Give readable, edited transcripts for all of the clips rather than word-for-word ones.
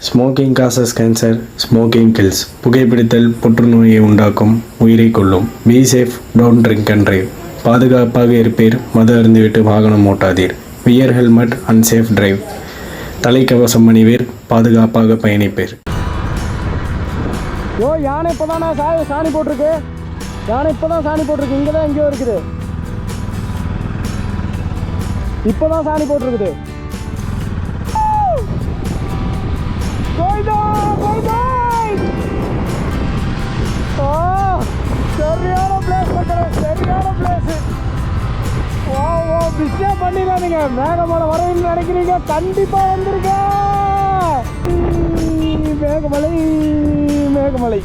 Smoking causes cancer, smoking kills. புகைப்பிடித்தல் புற்றுநோயை உண்டாக்கும், உயிரை கொல்லும். Be safe, don't drink and drive. பாதுகாப்பாக இருப்பீர், மது அருந்துவிட்டு வாகனம் ஓட்டாதீர். Wear helmet and safe drive. தலைக்கவசம் அணிவீர், பாதுகாப்பாக பயணிப்பீர். யானை இப்போதானே சாணி போட்டிருக்கு. யானை இப்போதான் சாணி போட்டிருக்கு. இங்கே தான் எங்கேயோ இருக்குது. இப்போதான் சாணி போட்டிருக்குது. சரியான பிளேஸ் மக்களே, சரியான பிளேஸ். பிஸ்டே பண்ணிடாதீங்க. மேகமலை வரணும்னு நினைக்கிறீங்க, கண்டிப்பா வந்துருங்க. மேகமலை மேகமலை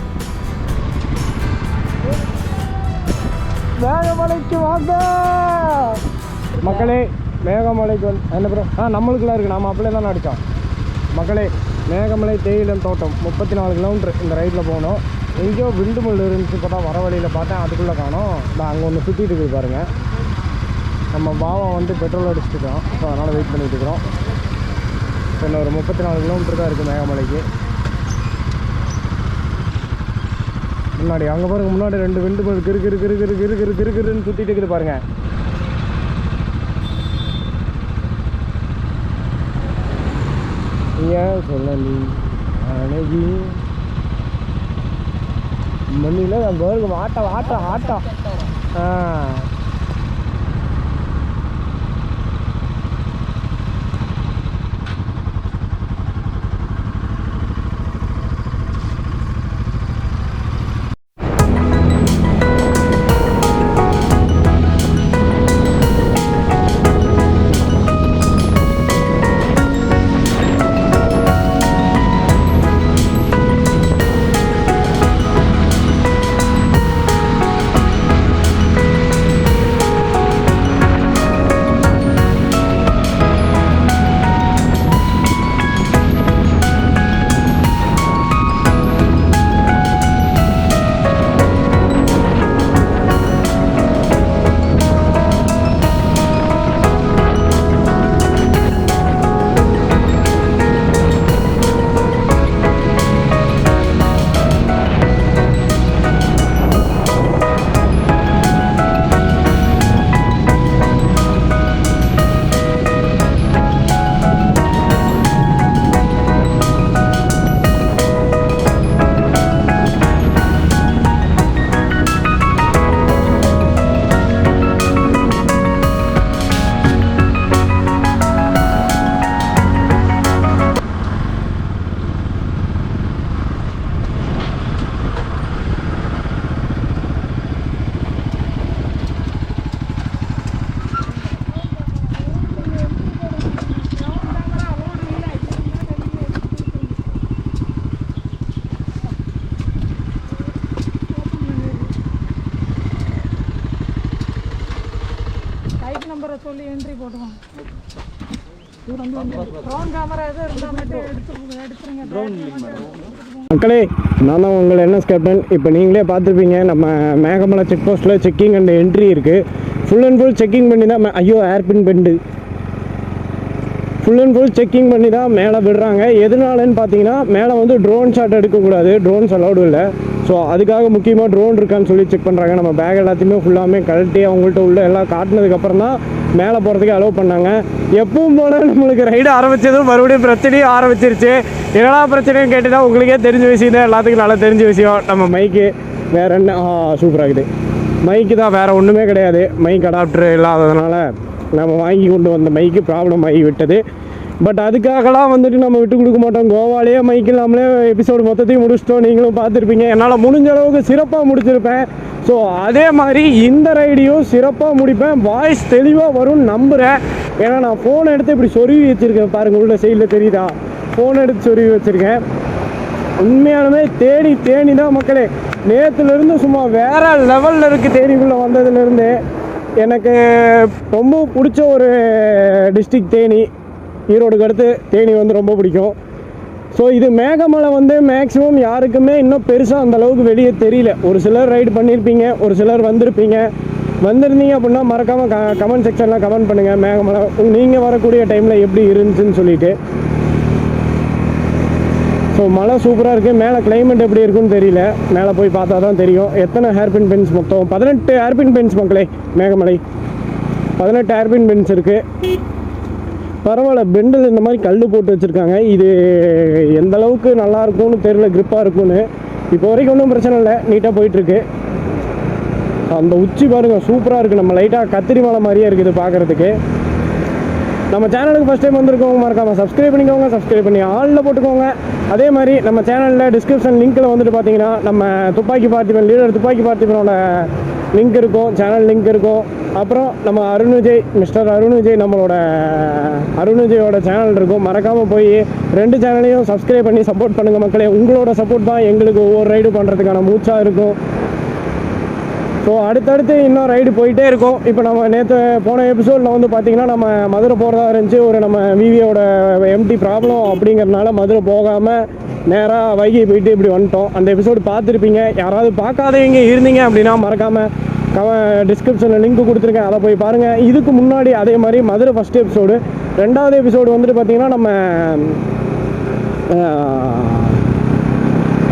மேகமலைக்கு வாங்க மக்களே. மேகமலைக்கு வந்து என்ன ப்ரோ? நம்மளுக்குலாம் இருக்குது. நாம் அப்படியே தான் அடித்தோம் மக்களே. மேகமலை தேயிலம் தோட்டம் 34 கிலோமீட்டர் இந்த ரைட்டில் போகணும். எங்கேயோ விண்டுமுள் இருந்துச்சு, இப்போ தான் வர வழியில் பார்த்தேன், அதுக்குள்ளே காணோம். நான் அங்கே ஒன்று சுற்றிட்டு இருக்குது பாருங்கள். நம்ம பாவம் வந்து பெட்ரோல் அடிச்சுட்டுருக்கோம், ஸோ அதனால் வெயிட் பண்ணிட்டு இருக்கிறோம். இப்போ இன்னும் ஒரு 34 கிலோமீட்டர் தான் இருக்குது மேகமலைக்கு. முன்னாடி அங்கே பாருங்கள், முன்னாடி 2 விண்டுமுள் கிருன்னு சுற்றிட்டு இருக்குது பாருங்கள். ஏன் சொல்லி அழகி மண்ணில் நான் பேருக்கு ஆட்டம். நம்பரை சொல்லி என்ட்ரி போட்டுவோம். ட்ரோன் கேமரா எதுவும் இருந்தால் மட்டும் எடுத்துருங்க மக்களே. நான் தான் உங்களை என்எஸ் கேப்டன். இப்போ நீங்களே பார்த்துருப்பீங்க, நம்ம மேகமலை செக் போஸ்ட்டில் செக்கிங் அண்ட் என்ட்ரி இருக்குது. ஃபுல் அண்ட் ஃபுல் செக்கிங் பண்ணி தான் hairpin bend full and full checking பண்ணி தான் மேலே விடுறாங்க. எதனாலன்னு பார்த்தீங்கன்னா, மேலே வந்து ட்ரோன் ஷாட் எடுக்கக்கூடாது, ட்ரோன்ஸ் அலௌடு இல்லை. ஸோ அதுக்காக முக்கியமாக ட்ரோன் இருக்கான்னு சொல்லி செக் பண்ணுறாங்க. நம்ம பேக் எல்லாத்தையுமே ஃபுல்லாமே கழட்டி அவங்கள்ட்ட உள்ள எல்லாம் காட்டினதுக்கப்புறம் தான் மேலே போகிறதுக்கு அலோவ் பண்ணாங்க. எப்பவும் போல் நம்மளுக்கு ரைடு ஆரம்பித்ததும் மறுபடியும் பிரச்சனையும் ஆரம்பிச்சிருச்சு. என்னடா பிரச்சனையும் கேட்டுதான் உங்களுக்கே தெரிஞ்ச விஷயம் தான், எல்லாத்துக்கும் நல்லா தெரிஞ்ச விஷயம். நம்ம மைக்கு வேறு என்ன சூப்பராகுது. மைக்கு தான், வேறு ஒன்றுமே கிடையாது. மைக் அடாப்டர் இல்லாததுனால நம்ம வாங்கி கொண்டு வந்த மைக்கு ப்ராப்ளம் ஆகி விட்டது. பட் அதுக்காகலாம் வந்துட்டு நம்ம விட்டு கொடுக்க மாட்டோம். கோவாலேயே மைக் இல்லாமலே எபிசோடு மொத்தத்தையும் முடிச்சிட்டோம். நீங்களும் பார்த்துருப்பீங்க. என்னால் முடிஞ்ச அளவுக்கு சிறப்பாக முடிச்சிருப்பேன். ஸோ அதே மாதிரி இந்த ரைடையும் சிறப்பாக முடிப்பேன். வாய்ஸ் தெளிவாக வரும்னு நம்புகிறேன். ஏன்னா நான் ஃபோனை எடுத்து இப்படி சொருவி வச்சுருக்கேன் பாருங்கள், உள்ள சைடில் தெரியுதா? ஃபோன் எடுத்து சொருவி வச்சுருக்கேன். உண்மையாலுமே தேனி தான் மக்களே. நேற்றுலேருந்து சும்மா வேறு லெவலில் இருக்குது. தேனிக்குள்ளே வந்ததுலேருந்து எனக்கு ரொம்ப பிடிச்ச ஒரு டிஸ்ட்ரிக்ட் தேனி. ஈரோடுக்கு அடுத்து தேனி வந்து ரொம்ப பிடிக்கும். ஸோ இது மேகமலை வந்து மேக்ஸிமம் யாருக்குமே இன்னும் பெருசாக அந்தளவுக்கு வெளியே தெரியல. ஒரு சிலர் ரைடு பண்ணியிருப்பீங்க, ஒரு சிலர் வந்திருந்தீங்க அப்படின்னா மறக்காமல் கமெண்ட் செக்ஷனில் கமெண்ட் பண்ணுங்கள். மேகமலை நீங்கள் வரக்கூடிய டைமில் எப்படி இருந்துச்சுன்னு சொல்லிட்டு. ஸோ மழை சூப்பராக இருக்குது. மேலே கிளைமேட் எப்படி இருக்குன்னு தெரியல, மேலே போய் பார்த்தா தான் தெரியும். எத்தனை ஹேர்பின் பென்ஸ் மொத்தம் 18 ஹேர்பின் பென்ஸ் மக்களே. மேகமலை 18 ஹேர்பின் பென்ஸ் இருக்குது. பரவாயில்ல, பெண்டில் இந்த மாதிரி கல் போட்டு வச்சுருக்காங்க. இது எந்த அளவுக்கு நல்லா இருக்கும்னு தெரியல, க்ரிப்பாக இருக்கும்னு. இப்போ வரைக்கும் ஒன்றும் பிரச்சனை இல்லை, நீட்டாக போயிட்டுருக்கு. அந்த உச்சி பாருங்கள் சூப்பராக இருக்குது. நம்ம லைட்டாக கத்திரி மலை மாதிரியே இருக்குது பார்க்குறதுக்கு. நம்ம சேனலுக்கு ஃபஸ்ட் டைம் வந்திருக்கவங்க மறக்காமல் சப்ஸ்கிரைப் பண்ணிக்கோங்க. சப்ஸ்கிரைப் பண்ணி ஆளில் போட்டுக்கோங்க. அதே மாதிரி நம்ம சேனலில் டிஸ்கிரிப்ஷன் லிங்க்கில் வந்துட்டு பார்த்தீங்கன்னா நம்ம துப்பாக்கி பார்த்திபன் லீடர் துப்பாக்கி பார்த்திபனோட லிங்க் இருக்கும், சேனல் லிங்க் இருக்கும். அப்புறம் நம்ம அருண் விஜய், மிஸ்டர் அருண் விஜய், நம்மளோட அருண் விஜயோட சேனல் இருக்கும். மறக்காமல் போய் 2 சேனலையும் சப்ஸ்கிரைப் பண்ணி சப்போர்ட் பண்ணுங்கள் மக்களே. உங்களோட சப்போர்ட் தான் எங்களுக்கு ஒவ்வொரு ரைடு பண்ணுறதுக்கான மூச்சாக இருக்கும். ஸோ அடுத்தடுத்து இன்னும் ரைடு போயிட்டே இருக்கும். இப்போ நம்ம நேற்று போன எபிசோடில் வந்து பார்த்திங்கன்னா நம்ம மதுரை போகிறதா இருந்துச்சு. ஒரு நம்ம விவியோட எம்டி ப்ராப்ளம் அப்படிங்கிறதுனால மதுரை போகாமல் நேராக வைகை போயிட்டு இப்படி வந்துட்டோம். அந்த எபிசோடு பார்த்துருப்பீங்க. யாராவது பார்க்காதவங்க இருந்தீங்க அப்படின்னா மறக்காமல் டிஸ்கிரிப்ஷனில் லிங்க் கொடுத்துருக்கேன், அதை போய் பாருங்கள். இதுக்கு முன்னாடி அதே மாதிரி மதுரை ஃபஸ்ட் எபிசோடு, 2வது எபிசோடு வந்துட்டு பார்த்திங்கன்னா நம்ம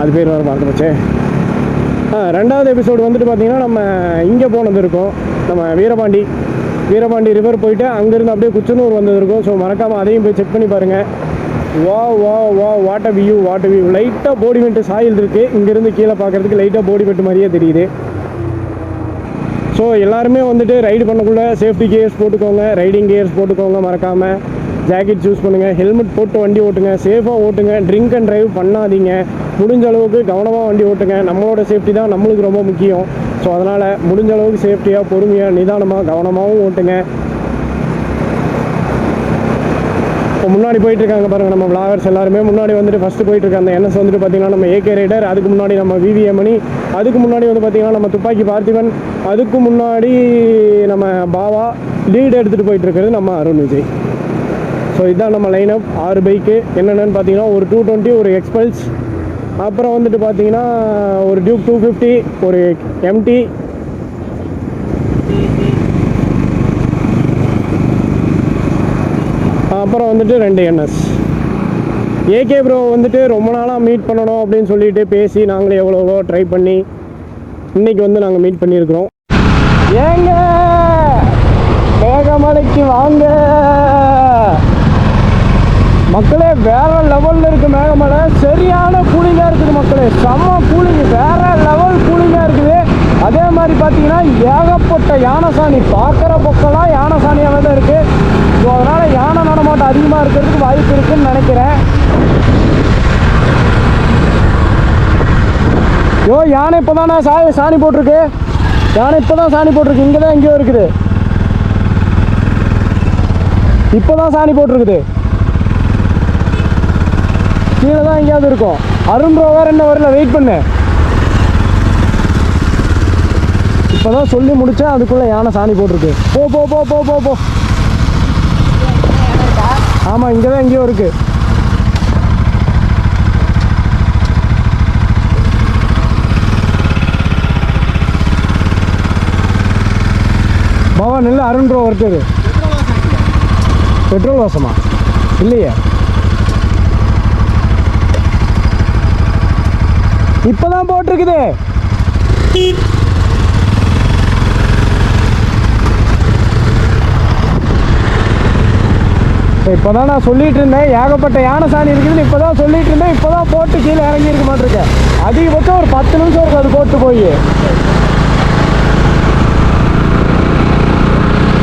அது பேர் வர மறந்துருச்சு. 2வது எபிசோடு வந்துட்டு பார்த்திங்கன்னா நம்ம இங்கே போனது இருக்கும், நம்ம வீரபாண்டி ரிவர் போயிட்டு அங்கேருந்து அப்படியே குச்சனூர் வந்தது இருக்கும். ஸோ மறக்காமல் அதையும் போய் செக் பண்ணி பாருங்கள். What a view. லைட்டாக போடி வெட்டு சாயில் இருக்குது, இங்கேருந்து கீழே பார்க்குறதுக்கு லைட்டாக போடி வெட்டு மாதிரியே தெரியுது. ஸோ எல்லாருமே வந்துட்டு ரைடு பண்ணக்குள்ளே சேஃப்டி கியர்ஸ் போட்டுக்கோங்க, ரைடிங் கியர்ஸ் போட்டுக்கோங்க. மறக்காமல் ஜாக்கெட் சூஸ் பண்ணுங்கள், ஹெல்மெட் போட்டு வண்டி ஓட்டுங்க, சேஃபாக ஓட்டுங்க, ட்ரிங்க் அண்ட் ட்ரைவ் பண்ணாதீங்க. முடிஞ்ச அளவுக்கு கவனமாக வண்டி ஓட்டுங்க. நம்மளோட சேஃப்டி தான் நம்மளுக்கு ரொம்ப முக்கியம். ஸோ அதனால் முடிஞ்ச அளவுக்கு சேஃப்டியாக, பொறுமையாக, நிதானமாக, கவனமாகவும் ஓட்டுங்க. இப்போ முன்னாடி போயிட்டுருக்காங்க பாருங்கள் நம்ம விளாகர்ஸ் எல்லாருமே. முன்னாடி வந்துட்டு ஃபஸ்ட்டு போயிட்டுருக்காங்க. அந்த என்எஸ் வந்துட்டு பார்த்திங்கன்னா நம்ம ஏகே ரைடர், அதுக்கு முன்னாடி நம்ம விவிஎம் மணி, அதுக்கு முன்னாடி வந்து பார்த்திங்கன்னா நம்ம துப்பாக்கி பார்த்திபன், அதுக்கு முன்னாடி நம்ம பாவா, லீடு எடுத்துகிட்டு போயிட்டுருக்கிறது நம்ம அருண் விஜய். ஸோ இதுதான் நம்ம லைனப். 6 பைக்கு என்னென்னு பார்த்தீங்கன்னா ஒரு 220, ஒரு எக்ஸ்பல்ஸ், அப்புறம் வந்துட்டு பார்த்தீங்கன்னா ஒரு டியூக் 250, ஒரு எம்டி, அப்புறம் வந்துட்டு 2 என்எஸ். ஏகே ப்ரோ வந்துட்டு ரொம்ப நாளாக மீட் பண்ணணும் அப்படின்னு சொல்லிட்டு பேசி நாங்களே எவ்வளோ ட்ரை பண்ணி இன்றைக்கி வந்து நாங்கள் மீட் பண்ணியிருக்கிறோம். ஏங்க மேகமலைக்கு வாங்க மக்களே. வேற லெவலில் இருக்குது மேகமலை. சரியான கூலிங்காக இருக்குது மக்களே, செம்ம கூலிங், வேற லெவல் கூலிங்காக இருக்குது. அதே மாதிரி பார்த்தீங்கன்னா ஏகப்பட்ட யானைசாணி, பார்க்குற பக்கம்லாம் யானைசாணியாக தான் இருக்குது. ஸோ அதனால் யானை நடமாட்டம் அதிகமாக இருக்கிறதுக்கு வாய்ப்பு இருக்குதுன்னு நினைக்கிறேன். யானை இப்போ தானே சாணி போட்டிருக்கு. யானை இப்போ தான் சாணி போட்டிருக்கு. இங்கே தான் எங்கேயோ இருக்குது, இப்போ தான் சாணி போட்டிருக்குது. கீழே தான் எங்கேயாவது இருக்கும். அருண் ப்ரோ வேறு என்ன வரல, வெயிட் பண்ணு. இப்போ தான் சொல்லி முடித்தேன், அதுக்குள்ளே யானை சாணி போட்டிருக்கு. போ போ போ போ போ போ. ஆமாம், இங்கே தான் எங்கேயோ இருக்குது. பாவா நெல் அருண் ப்ரோ ஒருத்தர். பெட்ரோல் வாசமா இல்லையே, இப்போதான் போட்டிருக்குது. இப்போதான் நான் சொல்லிட்டு இருந்தேன் ஏகப்பட்ட யானை சாணி இருக்குதுன்னு. இப்போதான் சொல்லிட்டு இருந்தேன், இப்போதான் போட்டு கீழே இறங்கி இருக்க மாட்டிருக்கேன். அதிகபட்சம் ஒரு 10 நிமிஷம் இருக்கும் அது போட்டு போய்.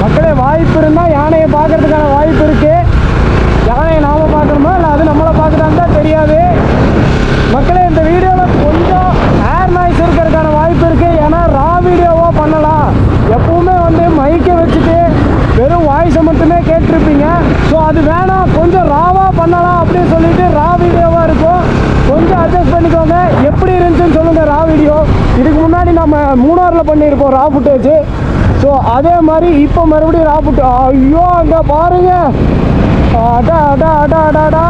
மக்களே வாய்ப்பு இருந்தால் யானையை பார்க்கறதுக்கான வாய்ப்பு இருக்குது. யானையை நாம் பார்க்கணுமா இல்லை அது நம்மளை பார்க்குறான்னு தான் தெரியாது. மக்களே இந்த வீடியோவில் கொஞ்சம் ஏர் நாய்ஸ் இருக்கிறதுக்கான வாய்ப்பு இருக்குது. ஏன்னா ரா வீடியோவாக பண்ணலாம். எப்பவுமே வந்து மைக்கை வச்சுட்டு வெறும் வாய்ஸை மட்டுமே கேட்டிருப்பீங்க. ஸோ அது வேணாம், கொஞ்சம் ராவாக பண்ணலாம் அப்படின்னு சொல்லிட்டு ரா வீடியோவாக இருக்கும். கொஞ்சம் அட்ஜஸ்ட் பண்ணிக்கோங்க. எப்படி இருந்துச்சுன்னு சொல்லுங்கள் ரா வீடியோ. இதுக்கு முன்னாடி நம்ம மூணாரில் பண்ணியிருப்போம் ரா ஃபுட்டேஜ். ஸோ அதே மாதிரி இப்போ மறுபடியும் ரா ஃபுட். ஐயோ அங்கே பாருங்க, அடா அடா அடா அடாடா.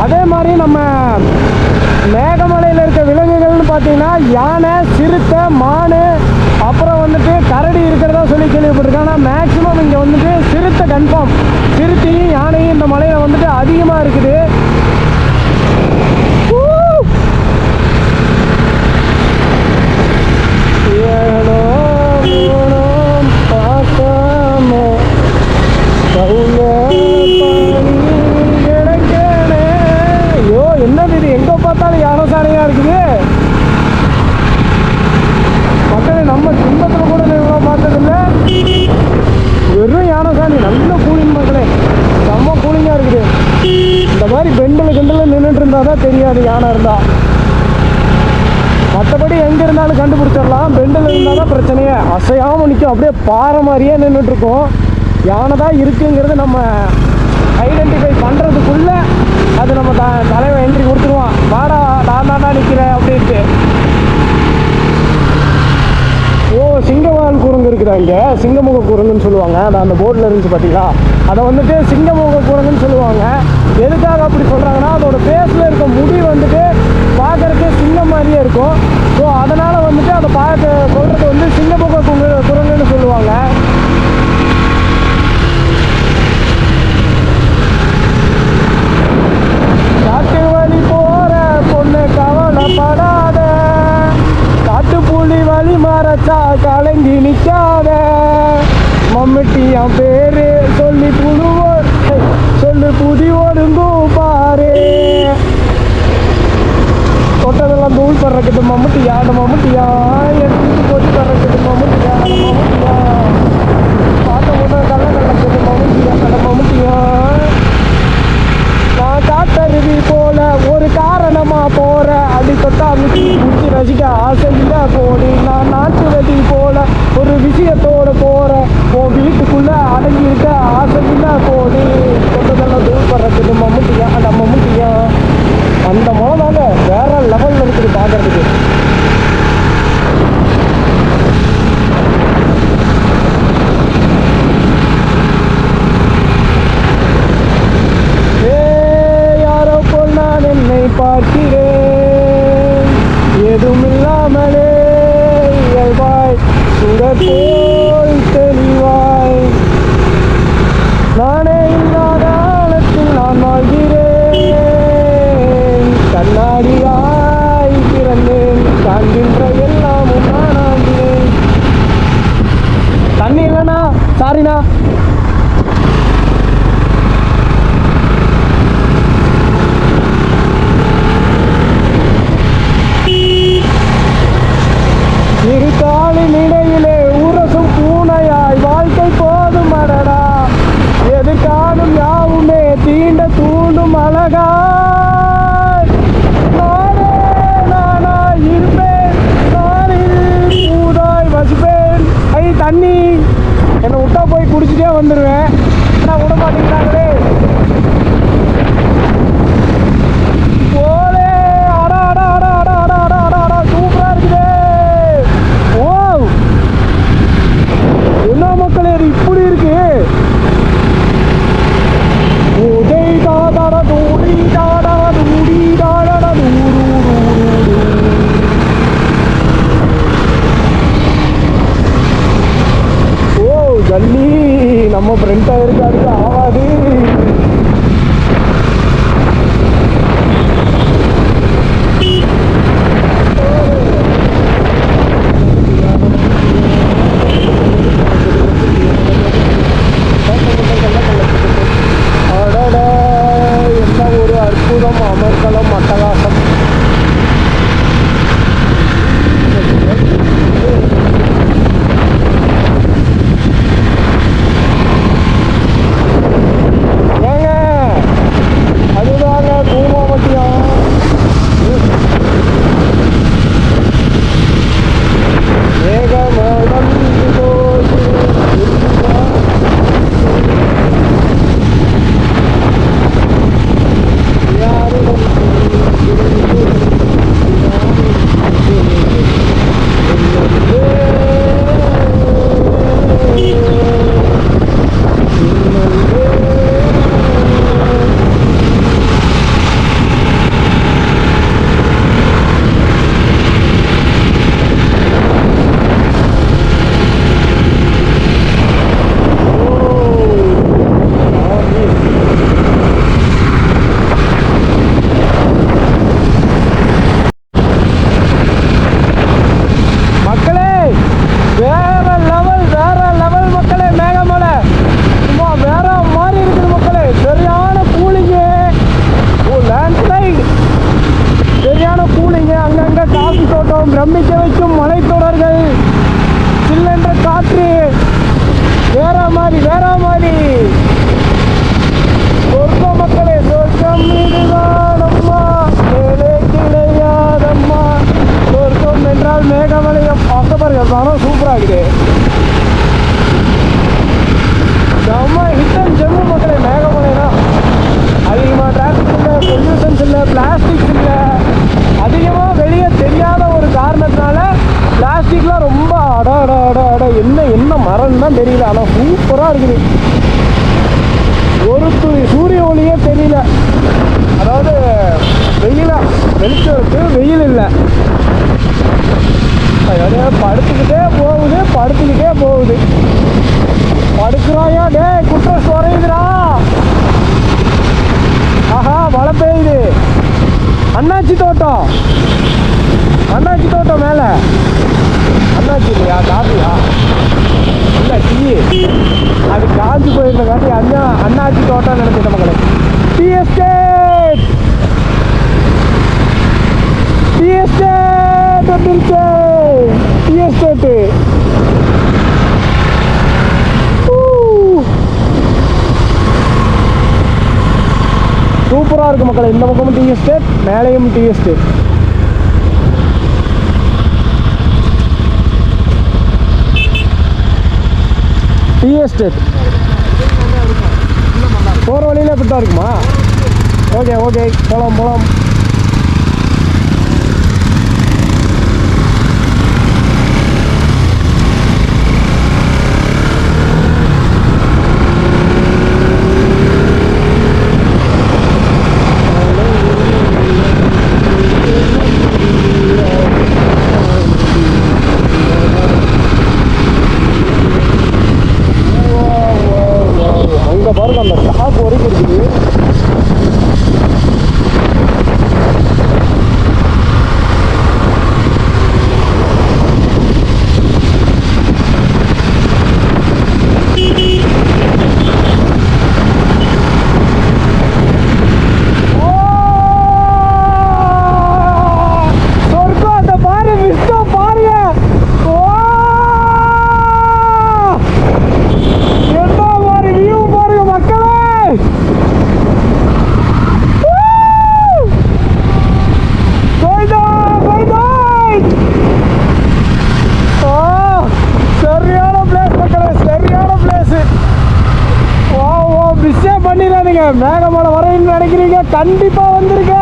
அதே மாதிரி நம்ம மேகமலையில் இருக்க விலங்குகள்னு பார்த்தீங்கன்னா யானை, சிறுத்தை, மான், அப்புறம் வந்துட்டு கரடி இருக்கிறதா சொல்லி கேள்விப்பட்டிருக்கேன். ஆனால் மேக்ஸிமம் இங்கே வந்துட்டு சிறுத்தை கன்ஃபார்ம், சிறுத்தையும் யானையும் இந்த மலையில் வந்துட்டு அதிகமாக இருக்குது. ஐயோ என்னது இது, எங்கே பார்த்தாலும் யானை சாலையாக இருக்குது. மக்களே நம்ம துன்பத்தில் கூட இவ்வளோ பார்த்ததில்லை. வெறும் யானை சாணி நல்ல கூலிங் மக்களே, செம்ம கூலிங்காக இருக்குது. இந்த மாதிரி பெண்டில் கிண்டில் நின்றுட்டு இருந்தால் தான் தெரியாது யானை இருந்தால். மற்றபடி எங்கே இருந்தாலும் கண்டுபிடிச்சிடலாம். பெண்டில் இருந்தால் தான் பிரச்சனையே. அசையாமல் நிற்கும், அப்படியே பாறை மாதிரியே நின்றுட்டுருக்கோம். யானை தான் இருக்குங்கிறது நம்ம ஐடென்டிஃபை பண்ணுறதுக்குள்ளே அது நம்ம தலைவன் என்ட்ரி கொடுத்துருவான். வாடா நான் தாண்டா நிற்கிறேன் அப்படின்ட்டு. ஓ சிங்கவால் குரங்கு இருக்குதா இங்கே, சிங்கமுக குரங்குன்னு சொல்லுவாங்க. அது அந்த போர்டில் இருந்துச்சு பார்த்தீங்களா, அதை வந்துட்டு சிங்கமுக குரங்குன்னு சொல்லுவாங்க. எதுக்காக அப்படி சொல்கிறாங்கன்னா அதோட ஃபேஸில் இருக்க முடி வந்துட்டு பார்க்குறதுக்கு சிங்கம் மாதிரியே இருக்கும். ஸோ அதனால் வந்துட்டு அதை பார்க்க சொல்கிறது வந்து சிங்கமுக குரங்குன்னு சொல்லுவாங்க. காட்டு வழி போகிற பொண்ணு கவலைப்படாத, காட்டுப்புலி வழி மறைச்சா கலங்கி நிற்காத, மம்முட்டியான் பேரு சொல்லி சொல்லு புதி ஒருங்கும் பாரு, தொட்டதெல்லாம் தூள் பறக்குது மம்முட்டியா மம்முட்டியா, எடுத்துட்டு போய் பறக்குது மம்முட்டியா மம்முட்டியா, பார்த்த போது கல்ல கலக்குது மம்முட்டியா கல மம்முட்டியா, நான் காட்டருவி போல ஒரு காரணமா போற, அடி தொட்டா மிச்சி குச்சி ரசிக்க ஆசை இல்லை போடி, நான் நாட்டு வெடி போல ஒரு விஷயத்தோட போற, உன் வீட்டுக்குள்ள அடங்கி இருக்க ஆசை இல்லை போடி, தொட்டதெல்லாம் தூள் பறக்குது மம்முட்டியா அந்த மம்முட்டியா. அந்த மொழதாங்க வேற லெவலில் இருக்குது பார்க்கறதுக்கு. யாரோ போல் நான் என்னை பார்க்கிறேன், எதுவும் இல்லாமலே இயல்பாய் சுடர் போல் தெளிவாய், நானே இல்லாத ஆழத்தில் நான் வாழ்கிறேன், கண்ணாடியாய் பிறந்தேன், காண்கின்ற எல்லாமும் நானாகிறேன். தண்ணி இல்லைண்ணா, சாரிண்ணா. இரு காலின் இடையிலே உரசும் பூனையாய் வாழ்க்கை போதும் அடடா, எது காணும் யாவுமே தீண்ட தூண்டும் அழகா, நானே நானாய் இருப்பேன், நானில் பூதாய் வசிப்பேன். ஐ தண்ணி என்னை விட்டா போய் குடிச்சிட்டே வந்துடுவேன், நான் விட மாட்டேங்கிறாங்களே. போலே அடா அடா அடா அடா அடா அடா அடா அடா, சூப்பராக இருக்குது. ஓ என்ன மக்களே அது இப்படி இருக்கு. உதய் தாடா தூடி தாடா தூடி தாடா தூரு. ஓ ஜல்லி நம்ம ஃப்ரெண்ட் இருக்குது. ஒரு துளி சூரிய ஒளியே தெரியல. அதாவது வெளிச்சம் இருக்கு, வெயில் இல்லை. படுத்துக்கிட்டே போகுது. படுக்கிறாயா டே, குற்றம் குறையுதுடா. ஆஹா, மழை பெய்யுது. அண்ணாச்சி தோட்டம் மேலே. அண்ணாச்சி இல்லையா, காஃபியா இல்லை, டீ. அது காஞ்சி போயிருந்தங்காட்டி அண்ணாச்சி தோட்டம் நினைச்சிட்ட மக்களை. டீ எஸ்டேட் வந்துருச்சு. டீ எஸ்டேட்டு சூப்பராக இருக்குது மக்களை. இந்த பக்கமும் டீ எஸ்டேட், மேலேயும் டீ எஸ்டேட். டீ எஸ்டேட் போகிற வழியில் இப்படித்தான் இருக்குமா? ஓகே போகலாம். பாருங்க, அந்த ஸ்டாப் வரைக்கும் இருக்குது. மேகமலை வரைன்னு நினைக்கிறீங்க, கண்டிப்பா வந்துருங்க.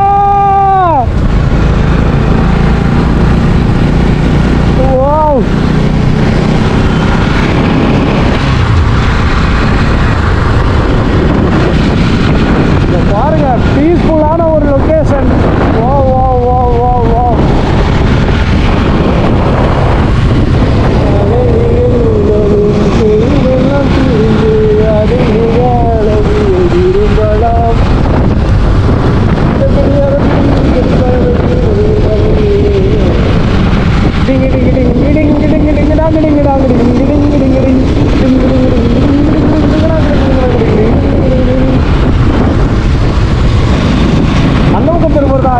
பாருங்க, பீஸ்ஃபுல்லான ஒரு லொகேஷன்.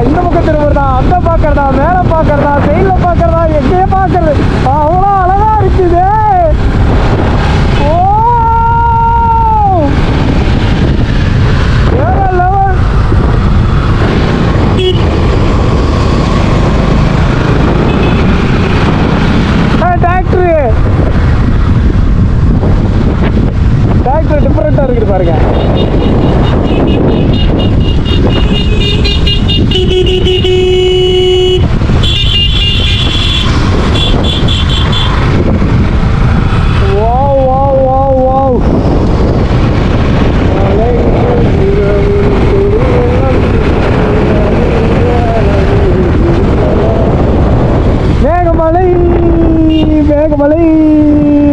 இந்த பக்கம் திரும்புறதா, அந்த பார்க்கறதா, மேலே பார்க்கறதா, சைடில் பார்க்கறதா, எங்கேயே பார்க்கறது, அவ்வளோ அழகா இருக்குது. வேற லெவல். டிராக்டர் டிஃப்ரெண்டாக இருக்குது பாருங்க.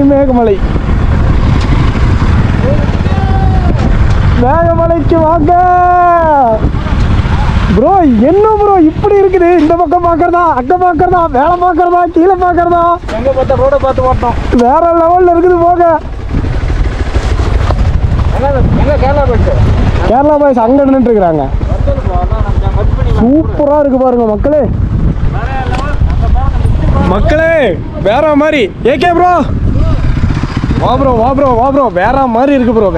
மேகமலை மேகமலைக்கு வாங்க ப்ரோ. என்ன ப்ரோ இப்படி இருக்குது? இந்த பக்கம் பார்க்கறதா, அங்க பார்க்கறதா, மேலே பார்க்கறதா, கீழே பார்க்கறதா, எங்க பார்த்தா ரோட பார்த்து ஓட்டணும். வேற லெவல்ல இருக்குது போக. கேரளா பாய்ஸ் அங்க நின்றுட்டு இருக்கிறாங்க. சூப்பரா இருக்கு பாருங்க மக்களே. வேற மாதிரி. ஏகே ப்ரோ, வா ப்ரோ, வேற மாதிரி இருக்கு ப்ரோ.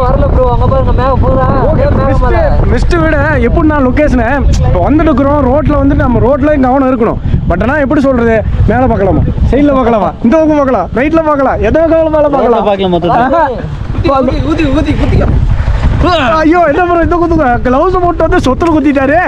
வரல ப்ரோ, அங்க பாருங்க மேக பூரா மிஸ்ட் விட எப்படி நான் லொக்கேஷனை இப்போ வந்துட்டு இருக்கிறோம். ரோட்டில் வந்துட்டு நம்ம ரோட்டில் கவனம் இருக்கணும். பட் ஆனால் எப்படி சொல்கிறது, மேலே பார்க்கலாமா, சைடில் பார்க்கலாமா, இந்த பக்கம் பார்க்கலாம், ரைட்டில் பார்க்கலாம், எந்த பக்கம் மேலே பார்க்கலாம். ஐயோ என்ன ப்ரோ இந்த குத்துங்க க்ளவுஸ் போட்டு வந்து சொத்துல குத்திட்டாரு.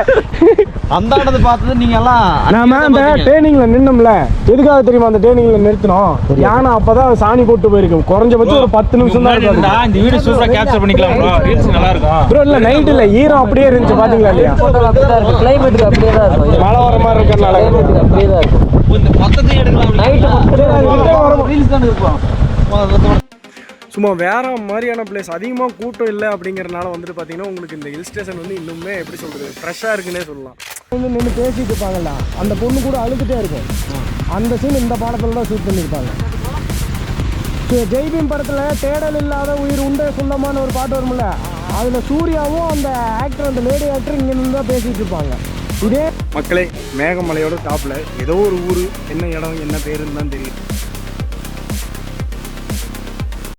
அந்த இடத்தை பார்த்தது நீங்க எல்லாம் நாம அந்த டேர்னிங்ல நின்னோம்ல, எதுக்காக தெரியுமா அந்த டேர்னிங்ல நிறுத்தினோம்? யானை அப்பதான் சாணி போட்டு போயிருக்கும். குறைஞ்சபட்சம் ஒரு 10 நிமிஷம் தான் இருக்கும். இந்த வீடியோ சூப்பரா கேப்சர் பண்ணிக்கலாம் ப்ரோ. ரீல்ஸ் நல்லா இருக்கும் ப்ரோ. இல்ல நைட் இல்ல, ஈரம் அப்படியே இருந்துச்சு பாத்தீங்களா இல்லையா? கிளைமேட்டுக்கு அப்படியே தான் இருக்கும். மழை வர மாதிரி இருக்கறனால கிளைமேட்டுக்கு அப்படியே தான் இருக்கும். மொத்தத்தையும் எடுக்கலாம். நைட்டு ரீல்ஸ் தான் இருப்போம். சும்மா வேற மாதிரியான பிளேஸ், அதிகமாக கூட்டம் இல்லை அப்படிங்கிறனால வந்துட்டு பார்த்தீங்கன்னா உங்களுக்கு இந்த ஹில் ஸ்டேஷன் வந்து இன்னுமே எப்படி சொல்கிறது ஃப்ரெஷ்ஷாக இருக்குன்னே சொல்லலாம். வந்து நின்று பேசிட்டு இருப்பாங்கல்ல, அந்த பொண்ணு கூட அழுதுகிட்டே இருக்கும். அந்த சீன் இந்த பாடத்தில் தான் ஷூட் பண்ணியிருப்பாங்க. ஜெய்பீம் படத்தில் தேடல் இல்லாத உயிர் உண்டே சொந்தமான ஒரு பாட்டு வரும்ல, அதில் சூர்யாவும் அந்த ஆக்டர், அந்த லேடி ஆக்டர் இங்கே நின்று தான் பேசிகிட்டு இருப்பாங்க. இதே மக்களே, மேகமலையோட டாப்பில் ஏதோ ஒரு ஊர், என்ன இடம் என்ன பேருன்னு தான் தெரியும்.